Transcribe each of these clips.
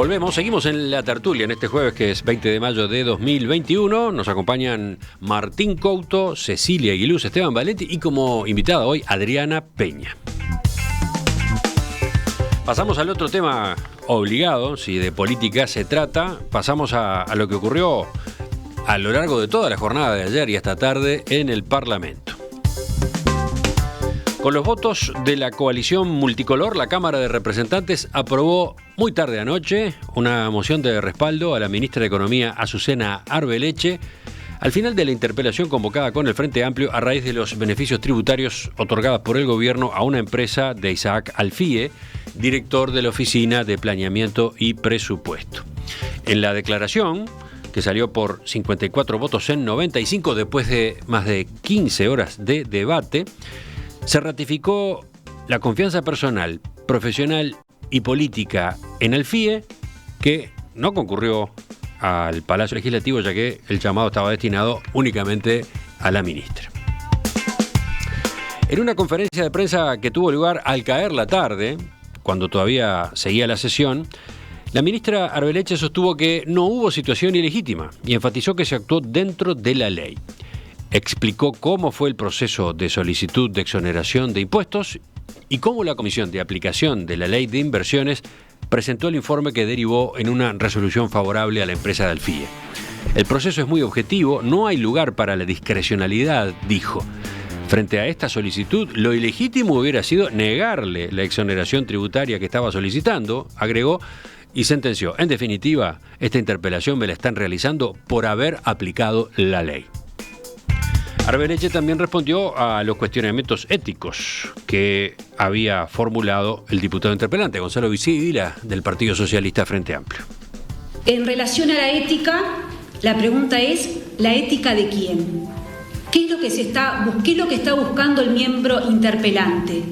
Volvemos, seguimos en la tertulia en este jueves que es 20 de mayo de 2021. Nos acompañan Martín Couto, Cecilia Aguiluz, Esteban Valenti y como invitada hoy Adriana Peña. Pasamos al otro tema obligado, si de política se trata, pasamos a lo que ocurrió a lo largo de toda la jornada de ayer y esta tarde en el Parlamento. Con los votos de la coalición multicolor, la Cámara de Representantes aprobó muy tarde anoche una moción de respaldo a la ministra de Economía, Azucena Arbeleche, al final de la interpelación convocada con el Frente Amplio a raíz de los beneficios tributarios otorgados por el gobierno a una empresa de Isaac Alfie, director de la Oficina de Planeamiento y Presupuesto. En la declaración, que salió por 54 votos en 95 después de más de 15 horas de debate, se ratificó la confianza personal, profesional y política en Alfie, que no concurrió al Palacio Legislativo ya que el llamado estaba destinado únicamente a la ministra. En una conferencia de prensa que tuvo lugar al caer la tarde, cuando todavía seguía la sesión, la ministra Arbeleche sostuvo que no hubo situación ilegítima y enfatizó que se actuó dentro de la ley. Explicó cómo fue el proceso de solicitud de exoneración de impuestos y cómo la Comisión de Aplicación de la Ley de Inversiones presentó el informe que derivó en una resolución favorable a la empresa de Alfie. El proceso es muy objetivo, no hay lugar para la discrecionalidad, dijo. Frente a esta solicitud, lo ilegítimo hubiera sido negarle la exoneración tributaria que estaba solicitando, agregó, y sentenció. En definitiva, esta interpelación me la están realizando por haber aplicado la ley. Arbeleche también respondió a los cuestionamientos éticos que había formulado el diputado interpelante, Gonzalo Vicivila, del Partido Socialista Frente Amplio. En relación a la ética, la pregunta es, ¿la ética de quién? ¿Qué es lo que está buscando el miembro interpelante?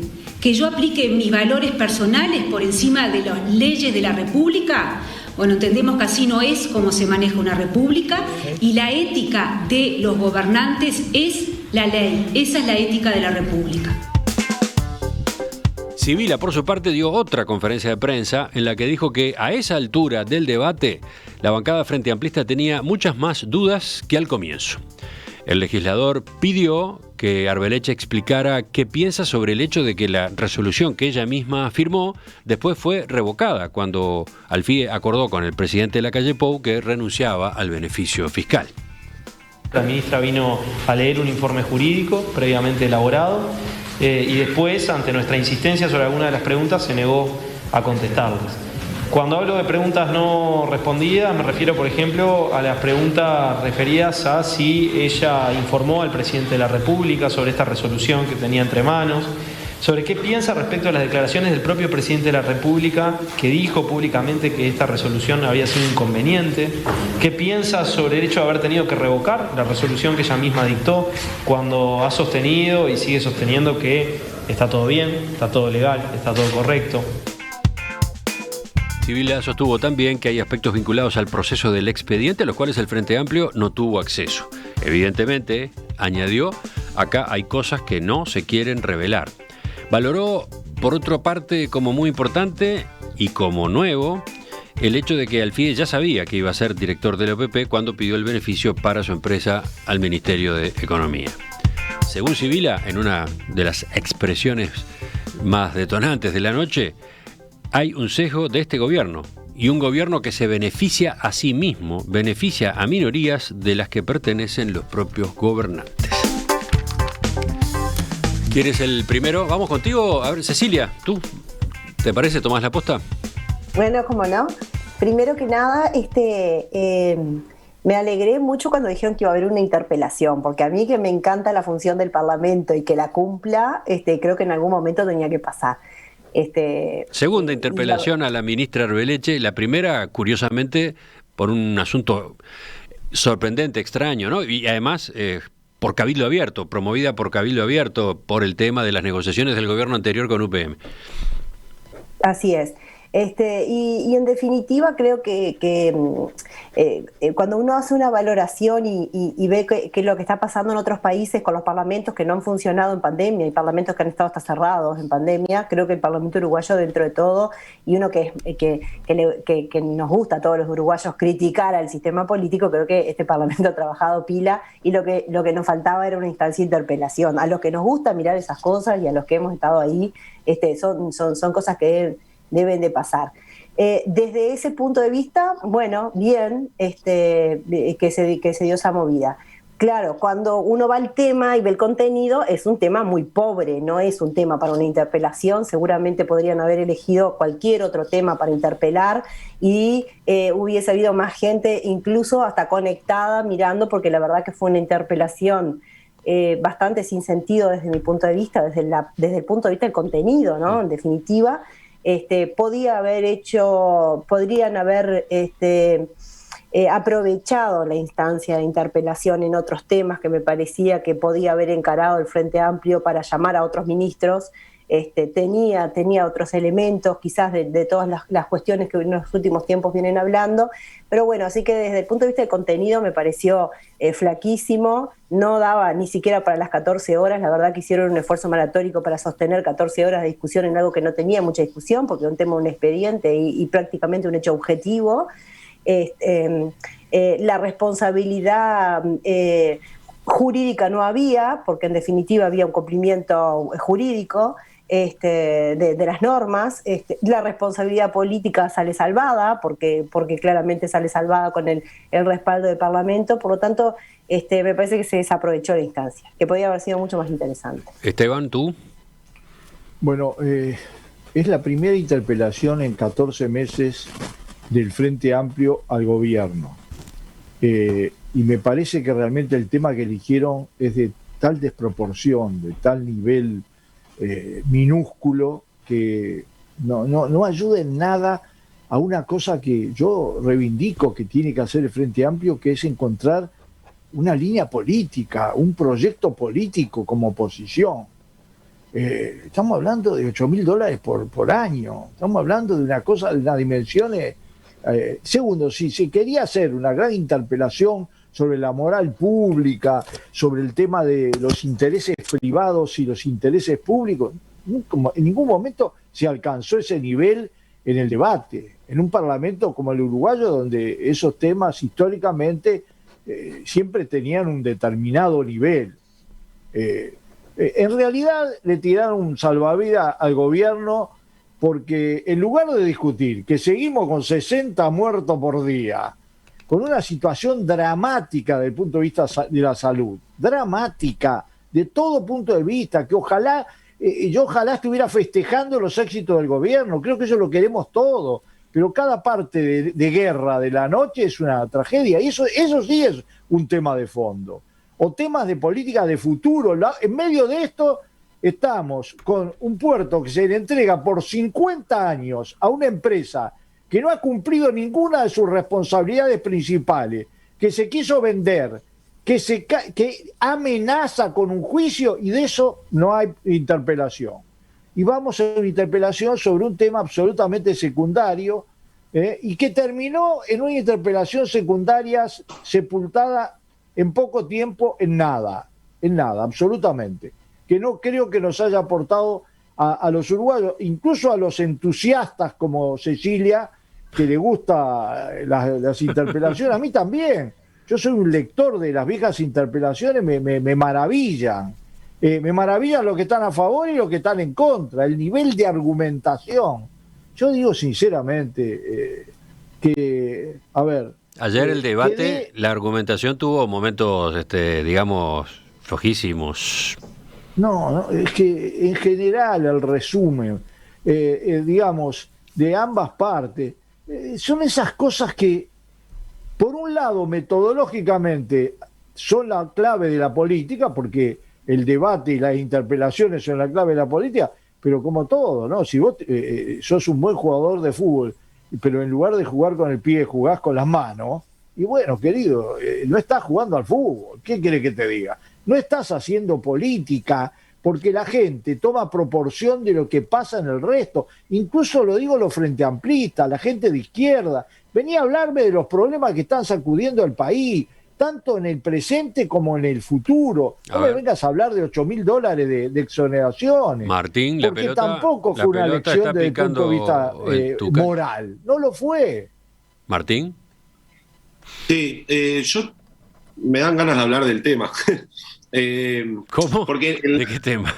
¿Que yo aplique mis valores personales por encima de las leyes de la República? Bueno, entendemos que así no es como se maneja una república y la ética de los gobernantes es la ley. Esa es la ética de la república. Vicivila, por su parte, dio otra conferencia de prensa en la que dijo que a esa altura del debate la bancada frente amplista tenía muchas más dudas que al comienzo. El legislador pidió que Arbeleche explicara qué piensa sobre el hecho de que la resolución que ella misma firmó después fue revocada cuando Alfie acordó con el presidente de la calle Pou que renunciaba al beneficio fiscal. La ministra vino a leer un informe jurídico previamente elaborado y después, ante nuestra insistencia sobre alguna de las preguntas, se negó a contestarlas. Cuando hablo de preguntas no respondidas, me refiero, por ejemplo, a las preguntas referidas a si ella informó al presidente de la República sobre esta resolución que tenía entre manos, sobre qué piensa respecto a las declaraciones del propio presidente de la República, que dijo públicamente que esta resolución había sido inconveniente, qué piensa sobre el hecho de haber tenido que revocar la resolución que ella misma dictó, cuando ha sostenido y sigue sosteniendo que está todo bien, está todo legal, está todo correcto. Vicivila sostuvo también que hay aspectos vinculados al proceso del expediente a los cuales el Frente Amplio no tuvo acceso. Evidentemente, añadió, acá hay cosas que no se quieren revelar. Valoró, por otra parte, como muy importante y como nuevo, el hecho de que Alfie ya sabía que iba a ser director de la OPP cuando pidió el beneficio para su empresa al Ministerio de Economía. Según Vicivila, en una de las expresiones más detonantes de la noche, hay un sesgo de este gobierno y un gobierno que se beneficia a sí mismo, beneficia a minorías de las que pertenecen los propios gobernantes. ¿Quieres el primero? Vamos contigo. A ver, Cecilia, ¿tú? ¿Te parece? ¿Tomás la posta? Bueno, cómo no. Primero que nada, me alegré mucho cuando dijeron que iba a haber una interpelación, porque a mí que me encanta la función del Parlamento y que la cumpla, creo que en algún momento tenía que pasar. Segunda interpelación a la ministra Arbeleche, la primera, curiosamente, por un asunto sorprendente, extraño, ¿no? Y además, por Cabildo Abierto, promovida por Cabildo Abierto, por el tema de las negociaciones del gobierno anterior con UPM. Así es. Y en definitiva creo que cuando uno hace una valoración y ve que lo que está pasando en otros países con los parlamentos que no han funcionado en pandemia y parlamentos que han estado hasta cerrados en pandemia, creo que el Parlamento uruguayo dentro de todo, y uno que nos gusta a todos los uruguayos criticar al sistema político, creo que este Parlamento ha trabajado pila y lo que nos faltaba era una instancia de interpelación. A los que nos gusta mirar esas cosas y a los que hemos estado ahí, son cosas que deben de pasar. Desde ese punto de vista, bueno, bien que se dio esa movida. Claro, cuando uno va al tema y ve el contenido, es un tema muy pobre, no es un tema para una interpelación. Seguramente podrían haber elegido cualquier otro tema para interpelar y hubiese habido más gente, incluso hasta conectada, mirando, porque la verdad que fue una interpelación bastante sin sentido desde mi punto de vista, desde el punto de vista del contenido, ¿no? En definitiva, podrían haber aprovechado la instancia de interpelación en otros temas que me parecía que podía haber encarado el Frente Amplio para llamar a otros ministros. Tenía otros elementos, quizás de todas las cuestiones que en los últimos tiempos vienen hablando, pero bueno, así que desde el punto de vista del contenido me pareció flaquísimo, no daba ni siquiera para las 14 horas, la verdad que hicieron un esfuerzo maratónico para sostener 14 horas de discusión en algo que no tenía mucha discusión, porque era un tema, un expediente y prácticamente un hecho objetivo. La responsabilidad jurídica no había, porque en definitiva había un cumplimiento jurídico de las normas. La responsabilidad política sale salvada, porque claramente sale salvada con el respaldo del Parlamento. Por lo tanto, me parece que se desaprovechó la instancia, que podía haber sido mucho más interesante. Esteban, ¿tú? Bueno, es la primera interpelación en 14 meses del Frente Amplio al gobierno. Y me parece que realmente el tema que eligieron es de tal desproporción, de tal nivel minúsculo, que no ayuda en nada a una cosa que yo reivindico que tiene que hacer el Frente Amplio, que es encontrar una línea política, un proyecto político como oposición. Estamos hablando de $8.000 por año, estamos hablando de una cosa, de unas dimensiones. Segundo, si se quería hacer una gran interpelación sobre la moral pública, sobre el tema de los intereses privados y los intereses públicos, en ningún momento se alcanzó ese nivel en el debate, en un parlamento como el uruguayo, donde esos temas históricamente siempre tenían un determinado nivel. En realidad le tiraron un salvavidas al gobierno, porque en lugar de discutir que seguimos con 60 muertos por día, con una situación dramática desde el punto de vista de la salud, dramática de todo punto de vista, que ojalá estuviera festejando los éxitos del gobierno, creo que eso lo queremos todos, pero cada parte de guerra de la noche es una tragedia, y eso sí es un tema de fondo, o temas de política de futuro. En medio de esto estamos con un puerto que se le entrega por 50 años a una empresa que no ha cumplido ninguna de sus responsabilidades principales, que se quiso vender, que amenaza con un juicio, y de eso no hay interpelación. Y vamos a una interpelación sobre un tema absolutamente secundario, y que terminó en una interpelación secundaria sepultada en poco tiempo en nada, absolutamente, que no creo que nos haya aportado a los uruguayos, incluso a los entusiastas como Cecilia, que le gusta las interpelaciones, a mí también. Yo soy un lector de las viejas interpelaciones, me maravillan. Me maravillan los que están a favor y los que están en contra, el nivel de argumentación. Yo digo sinceramente que, a ver... Ayer el debate, la argumentación tuvo momentos, digamos, flojísimos. No, es que en general el resumen, digamos, de ambas partes, son esas cosas que, por un lado, metodológicamente son la clave de la política, porque el debate y las interpelaciones son la clave de la política, pero como todo, ¿no? Si vos sos un buen jugador de fútbol, pero en lugar de jugar con el pie jugás con las manos, y bueno, querido, no estás jugando al fútbol, ¿qué querés que te diga? No estás haciendo política porque la gente toma proporción de lo que pasa en el resto. Incluso lo digo los frente amplistas, la gente de izquierda. Venía a hablarme de los problemas que están sacudiendo al país, tanto en el presente como en el futuro. No me vengas a hablar de $8.000 de exoneraciones. Martín, porque tampoco fue una elección desde el punto de vista moral. No lo fue. Martín. Sí, yo me dan ganas de hablar del tema. ¿Cómo? Porque ¿De qué tema?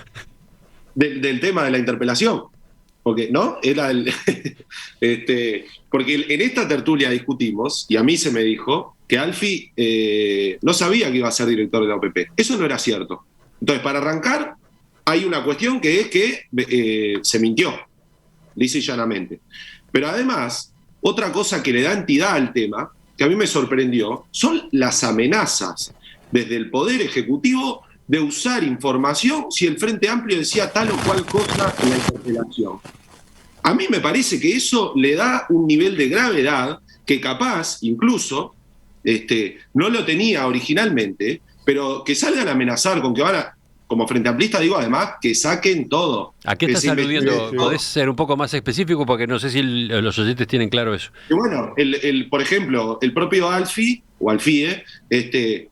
Del tema de la interpelación. Porque, ¿no? Era porque en esta tertulia discutimos, y a mí se me dijo, que Alfi no sabía que iba a ser director de la OPP. Eso no era cierto. Entonces, para arrancar, hay una cuestión que es que se mintió, lisa y llanamente. Pero además, otra cosa que le da entidad al tema, que a mí me sorprendió, son las amenazas desde el Poder Ejecutivo de usar información si el Frente Amplio decía tal o cual cosa en la interpelación. A mí me parece que eso le da un nivel de gravedad que capaz, incluso, no lo tenía originalmente, pero que salgan a amenazar con que van a, como Frente Amplista digo, además, que saquen todo. ¿A qué estás aludiendo? ¿Podés ser un poco más específico? Porque no sé si los oyentes tienen claro eso. Y bueno, por ejemplo, el propio Alfi, o Alfie,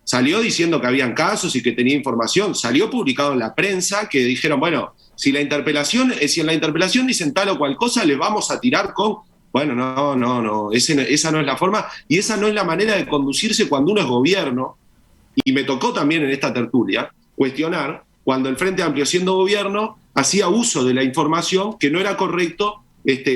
salió diciendo que habían casos y que tenía información. Salió publicado en la prensa que dijeron, bueno, si en la interpelación dicen tal o cual cosa, les vamos a tirar con... Bueno, no, esa no es la forma y esa no es la manera de conducirse cuando uno es gobierno. Y me tocó también en esta tertulia cuestionar cuando el Frente Amplio, siendo gobierno, hacía uso de la información que no era correcto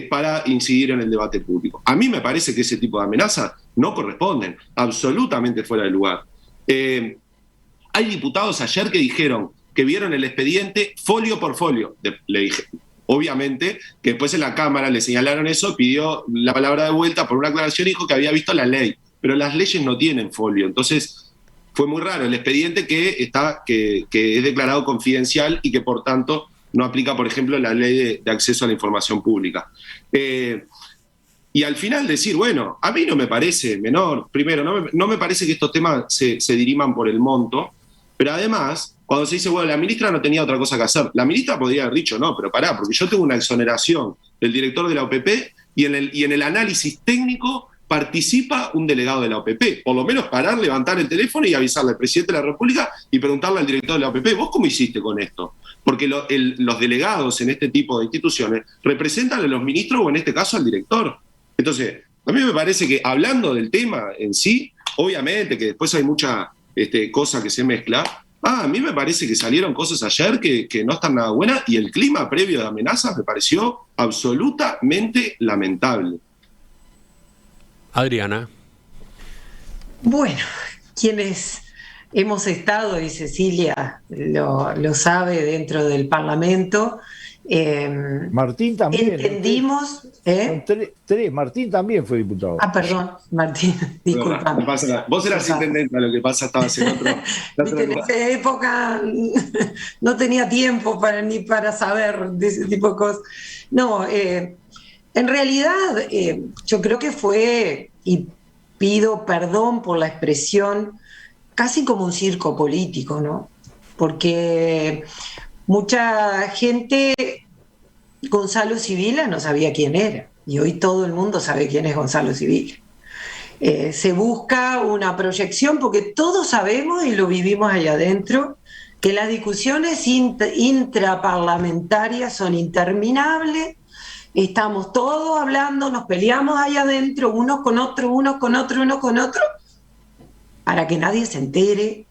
para incidir en el debate público. A mí me parece que ese tipo de amenazas no corresponden, absolutamente fuera de lugar. Hay diputados ayer que dijeron que vieron el expediente folio por folio. Le dije, obviamente, que después en la Cámara le señalaron eso, pidió la palabra de vuelta por una aclaración y dijo que había visto la ley, pero las leyes no tienen folio. Entonces, fue muy raro el expediente que es declarado confidencial y que, por tanto, no aplica, por ejemplo, la ley de acceso a la información pública. Y al final decir, bueno, a mí no me parece menor, primero, no me parece que estos temas se diriman por el monto, pero además, cuando se dice, bueno, la ministra no tenía otra cosa que hacer, la ministra podría haber dicho, no, pero pará, porque yo tengo una exoneración del director de la OPP y en el análisis técnico participa un delegado de la OPP, por lo menos parar, levantar el teléfono y avisarle al presidente de la República y preguntarle al director de la OPP, ¿vos cómo hiciste con esto? Porque los delegados en este tipo de instituciones representan a los ministros o en este caso al director. Entonces, a mí me parece que hablando del tema en sí, obviamente que después hay mucha cosa que se mezcla, a mí me parece que salieron cosas ayer que no están nada buenas y el clima previo de amenazas me pareció absolutamente lamentable. Adriana. Bueno, quienes hemos estado, y Cecilia lo sabe, dentro del Parlamento, Martín también. Entendimos. Martín también fue diputado. Perdón, Martín, disculpa. No pasa nada. Vos eras intendente, lo que pasa estabas en otro. En esa época no tenía tiempo ni para saber de ese tipo de cosas. No, en realidad yo creo que fue, y pido perdón por la expresión, casi como un circo político, ¿no? Porque mucha gente, Gonzalo Sibila no sabía quién era, y hoy todo el mundo sabe quién es Gonzalo Sibila. Se busca una proyección, porque todos sabemos, y lo vivimos allá adentro, que las discusiones intraparlamentarias son interminables, estamos todos hablando, nos peleamos allá adentro, unos con otros, para que nadie se entere,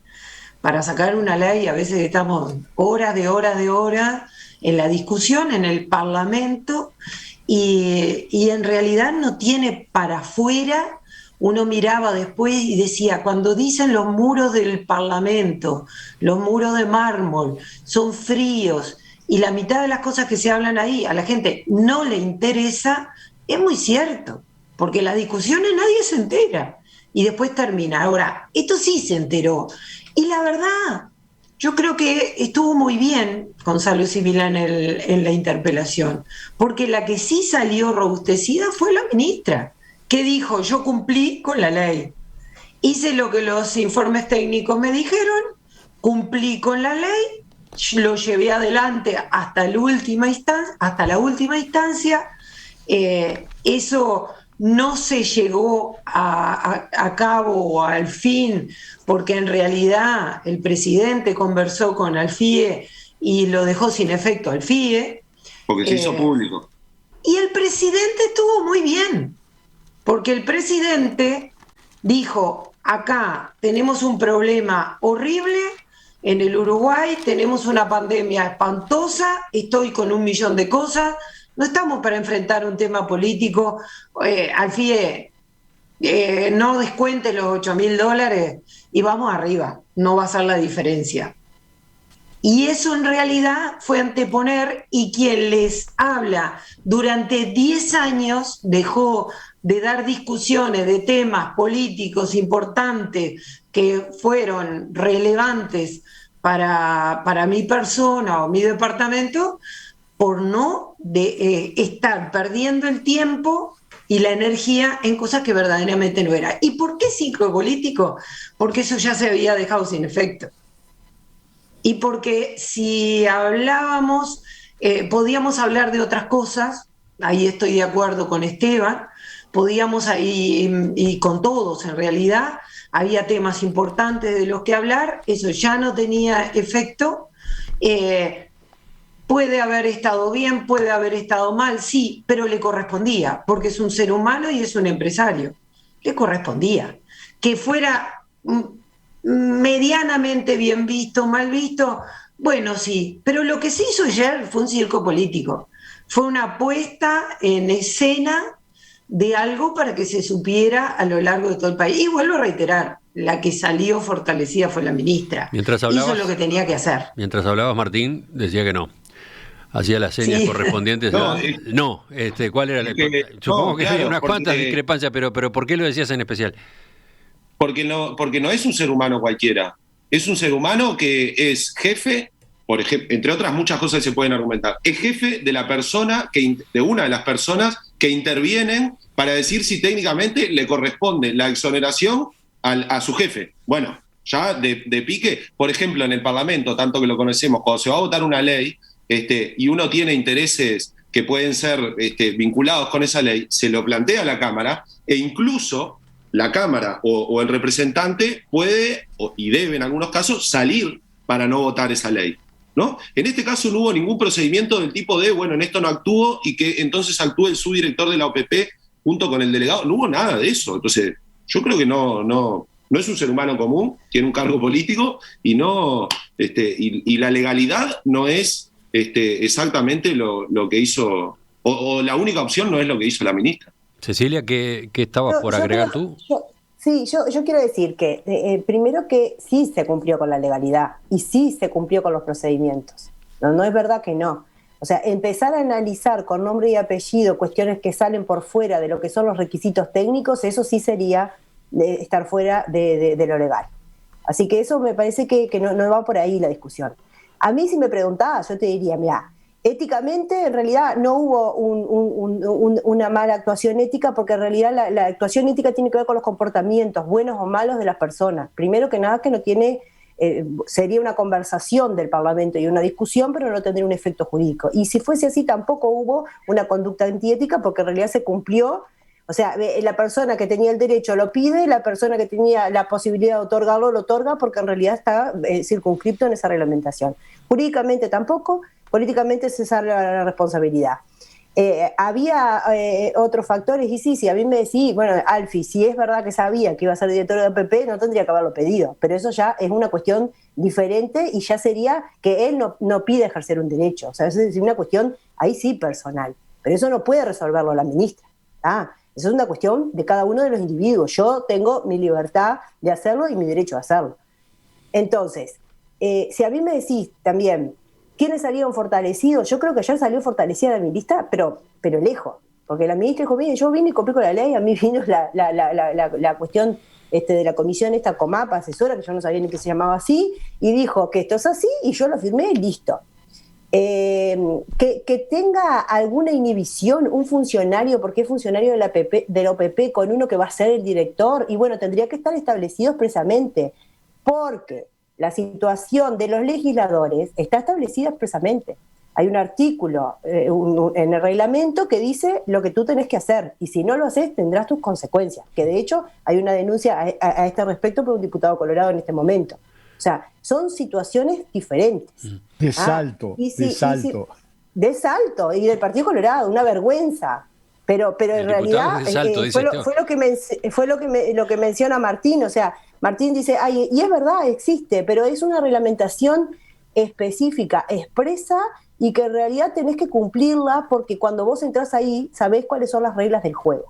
para sacar una ley. A veces estamos horas en la discusión, en el Parlamento, y en realidad no tiene para afuera. Uno miraba después y decía, cuando dicen los muros del Parlamento, los muros de mármol, son fríos, y la mitad de las cosas que se hablan ahí a la gente no le interesa, es muy cierto, porque las discusiones nadie se entera, y después termina. Ahora, esto sí se enteró, y la verdad, yo creo que estuvo muy bien Gonzalo Sibila en la interpelación, porque la que sí salió robustecida fue la ministra, que dijo, yo cumplí con la ley, hice lo que los informes técnicos me dijeron, cumplí con la ley, lo llevé adelante hasta la última instancia. Eso no se llegó a cabo al fin, porque en realidad el presidente conversó con Alfie y lo dejó sin efecto Alfie. Porque se hizo público. Y el presidente estuvo muy bien, porque el presidente dijo, acá tenemos un problema horrible en el Uruguay, tenemos una pandemia espantosa, estoy con 1 millón de cosas, no estamos para enfrentar un tema político. Alfie, no descuente los $8.000 y vamos arriba, no va a ser la diferencia. Y eso en realidad fue anteponer, y quien les habla durante 10 años dejó de dar discusiones de temas políticos importantes que fueron relevantes para mi persona o mi departamento, por no estar perdiendo el tiempo y la energía en cosas que verdaderamente no era. ¿Y por qué ciclo político? Porque eso ya se había dejado sin efecto. Y porque si hablábamos, podíamos hablar de otras cosas, ahí estoy de acuerdo con Esteban, podíamos ahí, y con todos en realidad, había temas importantes de los que hablar, eso ya no tenía efecto. Puede haber estado bien, puede haber estado mal, sí, pero le correspondía, porque es un ser humano y es un empresario. Le correspondía. Que fuera medianamente bien visto, mal visto, bueno, sí, pero lo que se hizo ayer fue un circo político, fue una puesta en escena de algo para que se supiera a lo largo de todo el país. Y vuelvo a reiterar, la que salió fortalecida fue la ministra. Hizo lo que tenía que hacer. Mientras hablabas, Martín decía que no. Hacía las señas correspondientes. ¿Cuál era? Supongo que hay unas cuantas discrepancias, pero ¿por qué lo decías en especial? Porque no es un ser humano cualquiera. Es un ser humano que es jefe, por ejemplo, entre otras muchas cosas que se pueden argumentar, es jefe de la persona de una de las personas que intervienen para decir si técnicamente le corresponde la exoneración a su jefe. Bueno, ya de pique, por ejemplo, en el Parlamento, tanto que lo conocemos, cuando se va a votar una ley, y uno tiene intereses que pueden ser vinculados con esa ley, se lo plantea a la Cámara, e incluso la Cámara o el representante puede, y debe en algunos casos, salir para no votar esa ley, ¿no? En este caso no hubo ningún procedimiento del tipo de, bueno, en esto no actuó y que entonces actúe el subdirector de la OPP junto con el delegado. No hubo nada de eso. Entonces, yo creo que no es un ser humano común, tiene un cargo político y y la legalidad no es exactamente lo que hizo, o la única opción no es lo que hizo la ministra. Cecilia, ¿qué estabas por agregar tú? Yo quiero decir que primero que sí se cumplió con la legalidad y sí se cumplió con los procedimientos. No es verdad que no. O sea, empezar a analizar con nombre y apellido cuestiones que salen por fuera de lo que son los requisitos técnicos, eso sí sería estar fuera de lo legal. Así que eso me parece que no va por ahí la discusión. A mí, si me preguntabas, yo te diría, mira, éticamente en realidad no hubo una mala actuación ética, porque en realidad la actuación ética tiene que ver con los comportamientos buenos o malos de las personas. Primero que nada, que no tiene, sería una conversación del Parlamento y una discusión, pero no tendría un efecto jurídico. Y si fuese así, tampoco hubo una conducta antiética, porque en realidad se cumplió. O sea, la persona que tenía el derecho lo pide, la persona que tenía la posibilidad de otorgarlo lo otorga, porque en realidad está circunscripto en esa reglamentación. Jurídicamente tampoco, políticamente se sale la responsabilidad. Había otros factores, y sí, a mí me decís, bueno, Alfie, si es verdad que sabía que iba a ser director de APP, no tendría que haberlo pedido, pero eso ya es una cuestión diferente y ya sería que él no pide ejercer un derecho. O sea, eso es una cuestión, ahí sí, personal, pero eso no puede resolverlo la ministra. Eso es una cuestión de cada uno de los individuos. Yo tengo mi libertad de hacerlo y mi derecho a hacerlo. Entonces, si a mí me decís también, ¿quiénes salieron fortalecidos? Yo creo que ayer salió fortalecida la ministra, pero lejos. Porque la ministra dijo, bien, yo vine y cumplí con la ley, a mí vino la cuestión de la comisión esta Comapa, asesora, que yo no sabía ni que se llamaba así, y dijo que esto es así, y yo lo firmé y listo. Que tenga alguna inhibición un funcionario, porque es funcionario de la OPP, con uno que va a ser el director, y bueno, tendría que estar establecido expresamente, porque la situación de los legisladores está establecida expresamente. Hay un artículo en el reglamento que dice lo que tú tenés que hacer, y si no lo haces tendrás tus consecuencias, que de hecho hay una denuncia a este respecto por un diputado colorado en este momento. O sea, son situaciones diferentes. De salto, de salto, y del Partido Colorado, una vergüenza. Pero en realidad fue lo que menciona Martín. O sea, Martín dice, ay, y es verdad, existe, pero es una reglamentación específica, expresa, y que en realidad tenés que cumplirla, porque cuando vos entrás ahí sabés cuáles son las reglas del juego.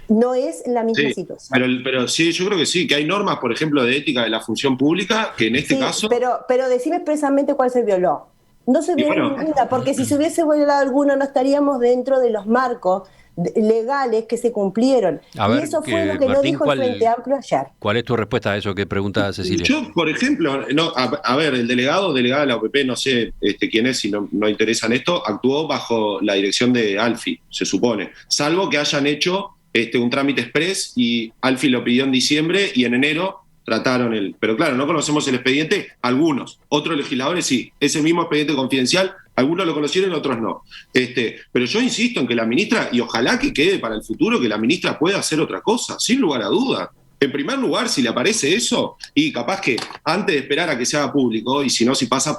No es la misma situación. Pero sí, yo creo que sí, que hay normas, por ejemplo, de ética de la función pública, que en este caso... Pero decime expresamente cuál se violó. No se violó ninguna, porque si se hubiese violado alguna no estaríamos dentro de los marcos legales que se cumplieron. Y eso fue lo que no dijo el Frente Amplio ayer. ¿Cuál es tu respuesta a eso que pregunta Cecilia? Yo, por ejemplo, el delegada de la OPP, no sé quién es, si no interesan esto, actuó bajo la dirección de Alfi, se supone, salvo que hayan hecho un trámite express y Alfi lo pidió en diciembre y en enero trataron pero claro, no conocemos el expediente, algunos, otros legisladores sí, ese mismo expediente confidencial, algunos lo conocieron, otros no. Pero yo insisto en que la ministra, y ojalá que quede para el futuro, que la ministra pueda hacer otra cosa, sin lugar a duda. En primer lugar, si le aparece eso, y capaz que antes de esperar a que se haga público, y si no, si pasa,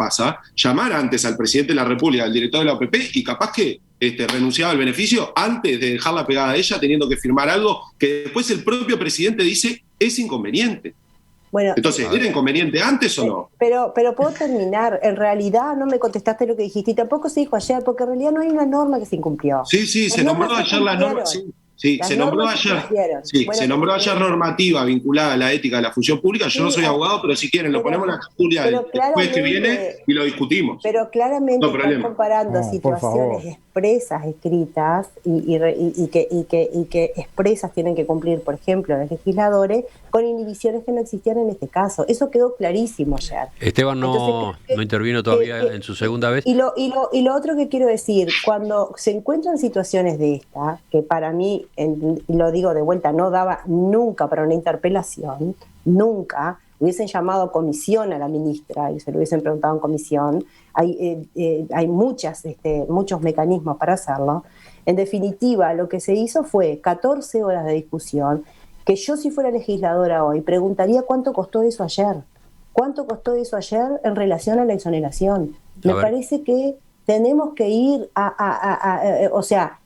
llamar antes al presidente de la República, al director de la OPP, y capaz que renunciaba al beneficio antes de dejarla pegada a ella, teniendo que firmar algo que después el propio presidente dice es inconveniente. Bueno, entonces, ¿era inconveniente antes o no? Pero puedo terminar. En realidad no me contestaste lo que dijiste, y tampoco se dijo ayer, porque en realidad no hay una norma que se incumplió. Sí, se nombró ayer la norma. Sí, se nombró ayer normativa vinculada a la ética de la función pública. Yo no soy abogado, pero si quieren lo ponemos en la tertulia del jueves que viene y lo discutimos. Pero claramente están comparando situaciones expresas, escritas, y que expresas tienen que cumplir, por ejemplo, los legisladores, con inhibiciones que no existían en este caso. Eso quedó clarísimo ayer. Esteban no intervino todavía en su segunda vez. Y lo otro que quiero decir, cuando se encuentran situaciones de esta, que para mí, lo digo de vuelta, no daba nunca para una interpelación, nunca, hubiesen llamado a comisión a la ministra y se lo hubiesen preguntado en comisión, hay muchos mecanismos para hacerlo. En definitiva, lo que se hizo fue 14 horas de discusión, que yo, si fuera legisladora hoy, preguntaría cuánto costó eso ayer. ¿Cuánto costó eso ayer en relación a la exoneración? Me parece que tenemos que ir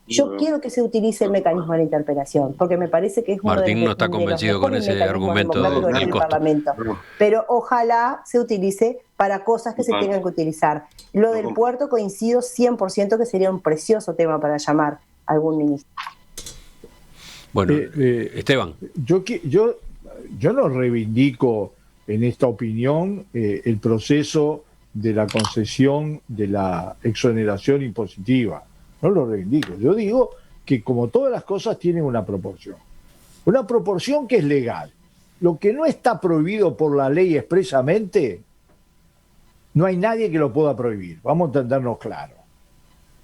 yo quiero que se utilice el mecanismo de la interpelación, porque me parece que es Martín no está convencido con ese argumento del costo. Parlamento. Pero ojalá se utilice para cosas que se tengan que utilizar. Lo del puerto coincido 100% que sería un precioso tema para llamar a algún ministro. Bueno, Esteban. Yo no reivindico en esta opinión el proceso de la concesión de la exoneración impositiva. No lo reivindico. Yo digo que, como todas las cosas, tienen una proporción. Una proporción que es legal. Lo que no está prohibido por la ley expresamente, no hay nadie que lo pueda prohibir. Vamos a entendernos claro.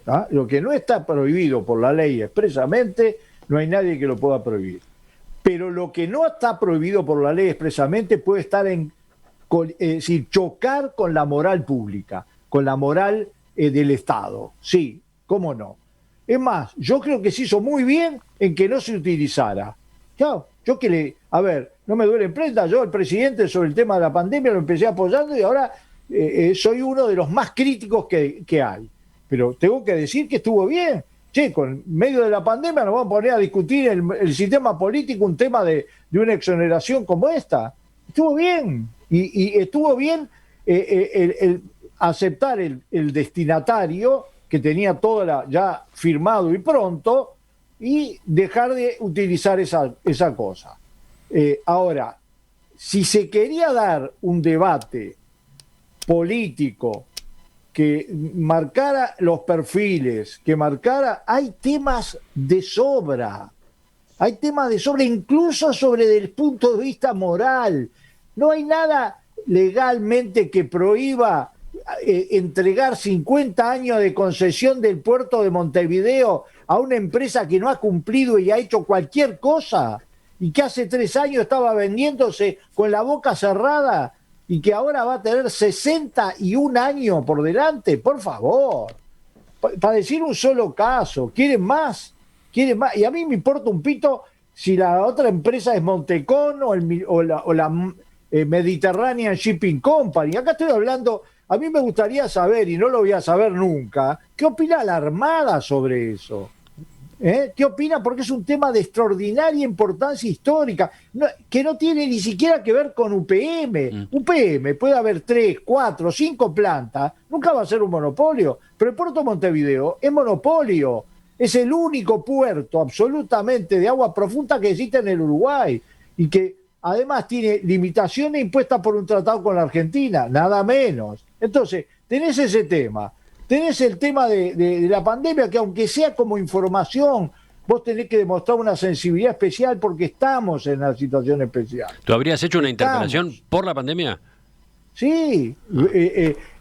¿Ah? Lo que no está prohibido por la ley expresamente, no hay nadie que lo pueda prohibir. Pero lo que no está prohibido por la ley expresamente puede estar chocar con la moral pública, con la moral del Estado. Sí, cómo no. Es más, yo creo que se hizo muy bien en que no se utilizara. No me duele en prenda, yo el presidente sobre el tema de la pandemia lo empecé apoyando y ahora soy uno de los más críticos que hay. Pero tengo que decir que estuvo bien. Con medio de la pandemia nos vamos a poner a discutir el sistema político, un tema de una exoneración como esta. Estuvo bien. Y estuvo bien el aceptar el destinatario, que tenía todo ya firmado y pronto, y dejar de utilizar esa cosa. Ahora, si se quería dar un debate político que marcara los perfiles, hay temas de sobra. Hay temas de sobra, incluso desde el punto de vista moral. No hay nada legalmente que prohíba entregar 50 años de concesión del puerto de Montevideo a una empresa que no ha cumplido y ha hecho cualquier cosa, y que hace 3 años estaba vendiéndose con la boca cerrada y que ahora va a tener 61 años por delante, por favor. Para decir un solo caso, ¿quieren más? Y a mí me importa un pito si la otra empresa es Montecón o la Mediterranean Shipping Company. Acá estoy hablando, a mí me gustaría saber, y no lo voy a saber nunca, ¿qué opina la Armada sobre eso? ¿Qué opina? Porque es un tema de extraordinaria importancia histórica, que no tiene ni siquiera que ver con UPM. UPM puede haber 3, 4, 5 plantas, nunca va a ser un monopolio, pero el puerto de Montevideo es monopolio, es el único puerto absolutamente de agua profunda que existe en el Uruguay y que además tiene limitaciones impuestas por un tratado con la Argentina, nada menos. Entonces, tenés ese tema. Tenés el tema de la pandemia, que aunque sea como información, vos tenés que demostrar una sensibilidad especial porque estamos en una situación especial. ¿Tú habrías hecho una interpelación por la pandemia? Sí,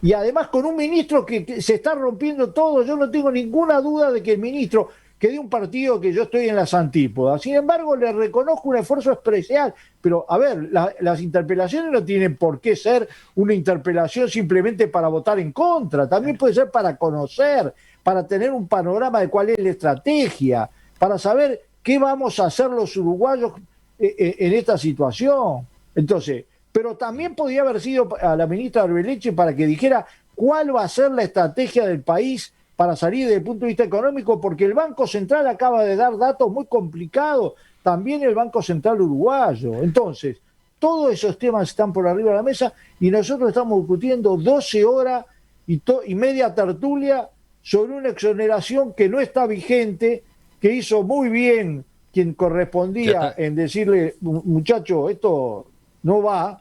y además con un ministro que se está rompiendo todo. Yo no tengo ninguna duda de que el ministro, que de un partido que yo estoy en las antípodas, sin embargo le reconozco un esfuerzo especial, pero a ver, las interpelaciones no tienen por qué ser una interpelación simplemente para votar en contra, también puede ser para conocer, para tener un panorama de cuál es la estrategia, para saber qué vamos a hacer los uruguayos en esta situación. Entonces, pero también podía haber sido a la ministra Arbeleche para que dijera cuál va a ser la estrategia del país para salir desde el punto de vista económico, porque el Banco Central acaba de dar datos muy complicados, también el Banco Central uruguayo. Entonces, todos esos temas están por arriba de la mesa y nosotros estamos discutiendo 12 horas y media tertulia sobre una exoneración que no está vigente, que hizo muy bien quien correspondía en decirle, muchacho, esto no va,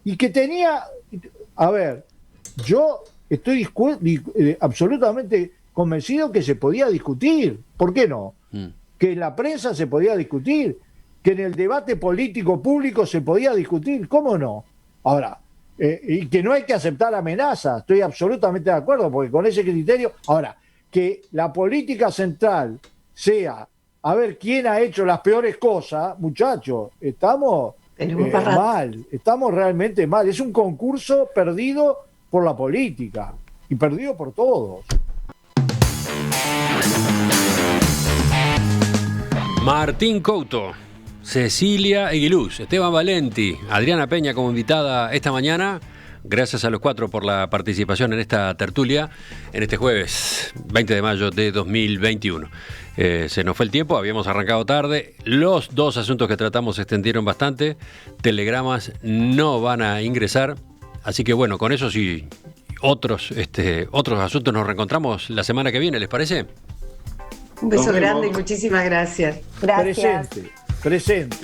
y que tenía, a ver, yo estoy absolutamente convencido que se podía discutir, ¿por qué no? Que en la prensa se podía discutir, que en el debate político público se podía discutir, ¿cómo no? Ahora, y que no hay que aceptar amenazas, estoy absolutamente de acuerdo, porque con ese criterio, ahora, que la política central sea, a ver quién ha hecho las peores cosas, muchachos, estamos mal, estamos realmente mal, es un concurso perdido por la política y perdido por todos. Martín Couto, Cecilia Eguiluz, Esteban Valenti, Adriana Peña como invitada esta mañana. Gracias a los cuatro por la participación en esta tertulia en este jueves 20 de mayo de 2021. Se nos fue el tiempo, habíamos arrancado tarde. Los dos asuntos que tratamos se extendieron bastante. Telegramas no van a ingresar. Así que bueno, con eso sí, otros asuntos nos reencontramos la semana que viene, ¿les parece? Un beso grande y muchísimas gracias. Gracias. Presente.